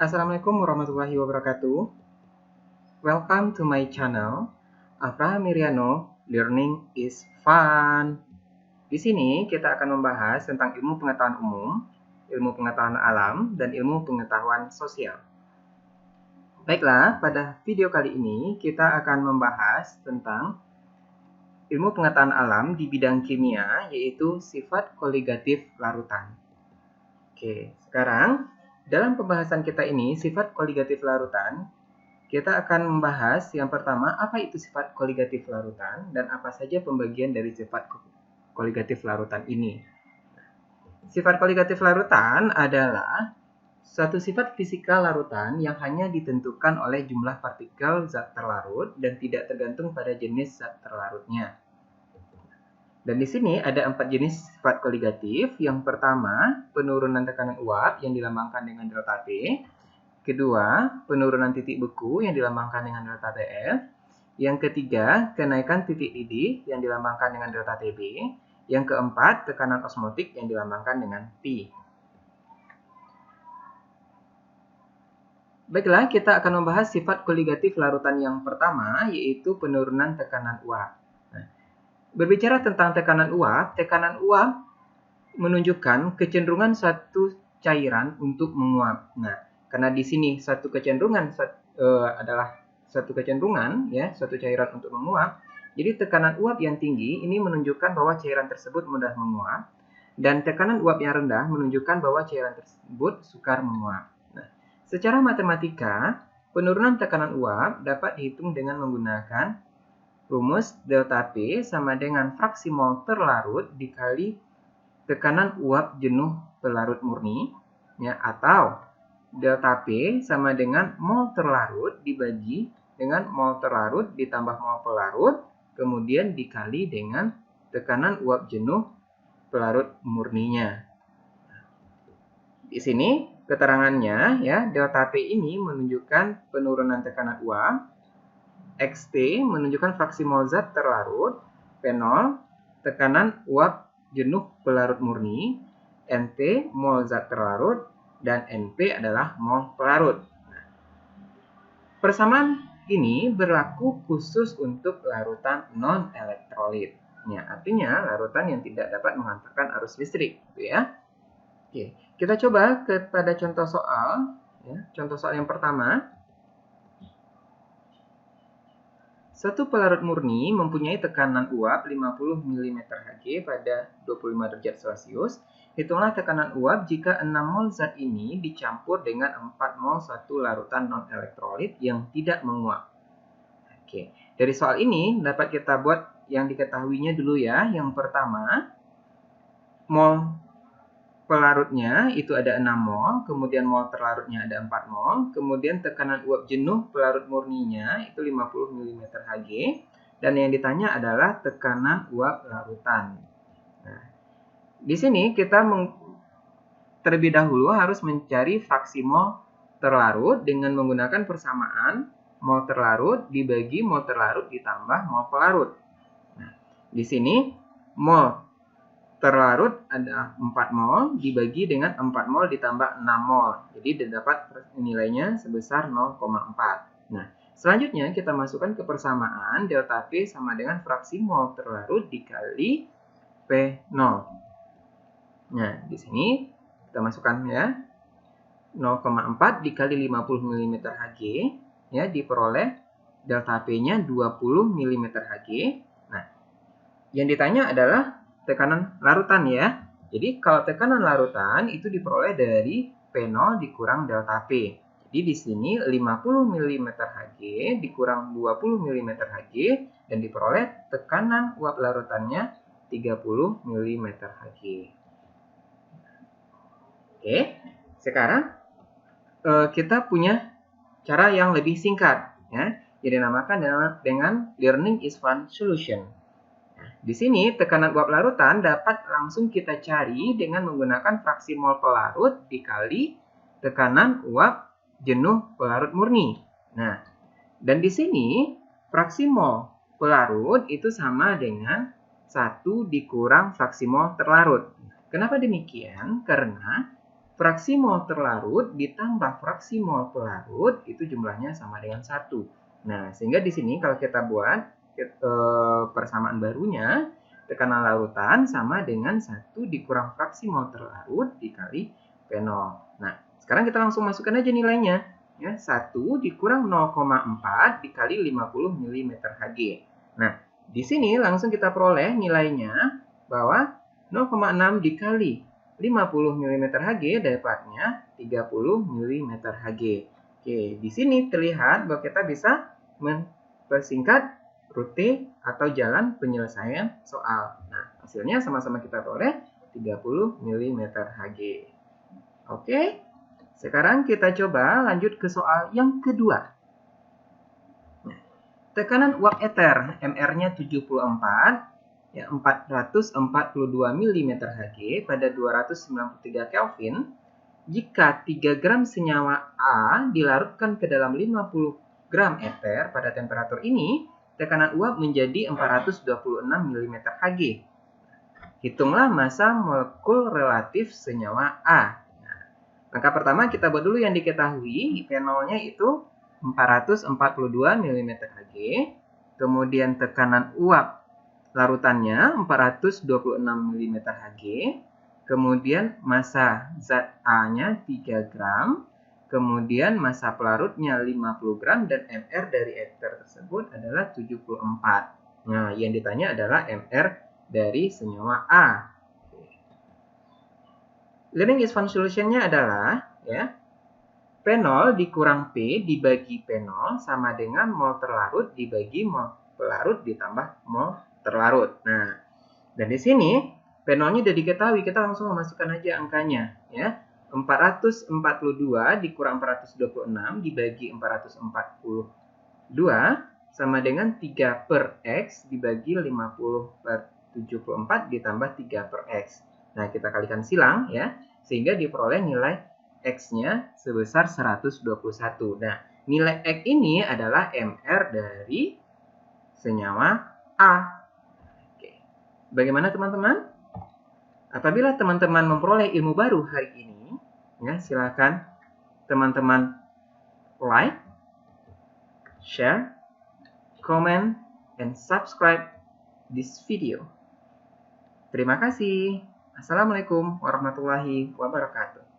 Assalamualaikum warahmatullahi wabarakatuh. Welcome to my channel. Abraham Iriano, Learning is Fun. Di sini kita akan membahas tentang ilmu pengetahuan umum, ilmu pengetahuan alam, dan ilmu pengetahuan sosial. Baiklah, pada video kali ini kita akan membahas tentang ilmu pengetahuan alam di bidang kimia, yaitu sifat koligatif larutan. Oke, sekarang dalam pembahasan kita ini, sifat koligatif larutan, kita akan membahas yang pertama, apa itu sifat koligatif larutan dan apa saja pembagian dari sifat koligatif larutan ini. Sifat koligatif larutan adalah suatu sifat fisika larutan yang hanya ditentukan oleh jumlah partikel zat terlarut dan tidak tergantung pada jenis zat terlarutnya. Dan di sini ada 4 jenis sifat koligatif. Yang pertama, penurunan tekanan uap yang dilambangkan dengan delta T. Kedua, penurunan titik beku yang dilambangkan dengan delta TF. Yang ketiga, kenaikan titik didih yang dilambangkan dengan delta TB. Yang keempat, tekanan osmotik yang dilambangkan dengan P. Baiklah, kita akan membahas sifat koligatif larutan yang pertama, yaitu penurunan tekanan uap. Berbicara tentang tekanan uap menunjukkan kecenderungan suatu cairan untuk menguap. Nah, karena di sini suatu kecenderungan adalah suatu kecenderungan ya, suatu cairan untuk menguap. Jadi tekanan uap yang tinggi ini menunjukkan bahwa cairan tersebut mudah menguap dan tekanan uap yang rendah menunjukkan bahwa cairan tersebut sukar menguap. Nah, secara matematika, penurunan tekanan uap dapat dihitung dengan menggunakan rumus delta P sama dengan fraksi mol terlarut dikali tekanan uap jenuh pelarut murni, ya, atau delta P sama dengan mol terlarut dibagi dengan mol terlarut ditambah mol pelarut, kemudian dikali dengan tekanan uap jenuh pelarut murninya. Di sini keterangannya, ya, delta P ini menunjukkan penurunan tekanan uap, XT menunjukkan fraksi mol zat terlarut, P0 tekanan uap jenuh pelarut murni, NT mol zat terlarut, dan NP adalah mol pelarut. Persamaan ini berlaku khusus untuk larutan non-elektrolit. Ya, artinya larutan yang tidak dapat menghantarkan arus listrik, gitu ya. Oke, kita coba kepada contoh soal. Ya, contoh soal yang pertama. Satu pelarut murni mempunyai tekanan uap 50 mm/Hg pada 25 derajat Celcius. Hitunglah tekanan uap jika 6 mol zat ini dicampur dengan 4 mol satu larutan non-elektrolit yang tidak menguap. Oke, dari soal ini dapat kita buat yang diketahuinya dulu ya. Yang pertama, mol pelarutnya itu ada 6 mol, kemudian mol terlarutnya ada 4 mol, kemudian tekanan uap jenuh pelarut murninya itu 50 mm/Hg, dan yang ditanya adalah tekanan uap larutan. Nah, di sini kita terlebih dahulu harus mencari fraksi mol terlarut dengan menggunakan persamaan mol terlarut dibagi mol terlarut ditambah mol pelarut. Nah, di sini mol terlarut ada 4 mol dibagi dengan 4 mol ditambah 6 mol. Jadi dapat nilainya sebesar 0,4. Nah, selanjutnya kita masukkan ke persamaan delta P sama dengan fraksi mol terlarut dikali P0. Nah, di sini kita masukkan ya 0,4 dikali 50 mm/Hg ya, diperoleh delta P-nya 20 mm/Hg. Nah, yang ditanya adalah tekanan larutan ya. Jadi kalau tekanan larutan itu diperoleh dari P0 dikurang delta P. Jadi di sini 50 mm/Hg dikurang 20 mm/Hg dan diperoleh tekanan uap larutannya 30 mm/Hg. Oke, sekarang kita punya cara yang lebih singkat ya, yang dinamakan dengan learning is fun solution. Di sini tekanan uap larutan dapat langsung kita cari dengan menggunakan fraksi mol pelarut dikali tekanan uap jenuh pelarut murni. Nah, dan di sini fraksi mol pelarut itu sama dengan 1 dikurang fraksi mol terlarut. Kenapa demikian? Karena fraksi mol terlarut ditambah fraksi mol pelarut itu jumlahnya sama dengan 1. Nah, sehingga di sini kalau kita buat persamaan barunya, tekanan larutan sama dengan 1 dikurang fraksi mol terlarut dikali P0. Nah, sekarang kita langsung masukkan aja nilainya. Ya, 1 dikurang 0,4 dikali 50 mmHg. Nah, di sini langsung kita peroleh nilainya bahwa 0,6 dikali 50 mmHg dapatnya 30 mmHg. Oke, di sini terlihat bahwa kita bisa mempersingkat rute atau jalan penyelesaian soal. Nah, hasilnya sama-sama kita peroleh 30 mmHg. Oke, sekarang kita coba lanjut ke soal yang kedua. Nah, tekanan uap eter, MR-nya 74, ya 442 mmHg pada 293 Kelvin. Jika 3 gram senyawa A dilarutkan ke dalam 50 gram eter pada temperatur ini, tekanan uap menjadi 426 mmHg. Hitunglah massa molekul relatif senyawa A. Nah, langkah pertama kita buat dulu yang diketahui, P0-nya itu 442 mmHg. Kemudian tekanan uap larutannya 426 mmHg. Kemudian massa zat A-nya 3 gram. Kemudian massa pelarutnya 50 gram dan MR dari eter tersebut adalah 74. Nah, yang ditanya adalah MR dari senyawa A. Leading is found solution-nya adalah ya P0 dikurang P dibagi P0 sama dengan mol terlarut dibagi mol pelarut ditambah mol terlarut. Nah, dan di sini P0-nya sudah diketahui, kita langsung memasukkan aja angkanya ya. 442 dikurang 426 dibagi 442 sama dengan 3 per X dibagi 50 per 74 ditambah 3 per X. Nah, kita kalikan silang ya, sehingga diperoleh nilai X-nya sebesar 121. Nah, nilai X ini adalah MR dari senyawa A. Oke. Bagaimana teman-teman? Apabila teman-teman memperoleh ilmu baru hari ini, ya, silakan teman-teman like, share, comment, and subscribe this video. Terima kasih. Assalamualaikum warahmatullahi wabarakatuh.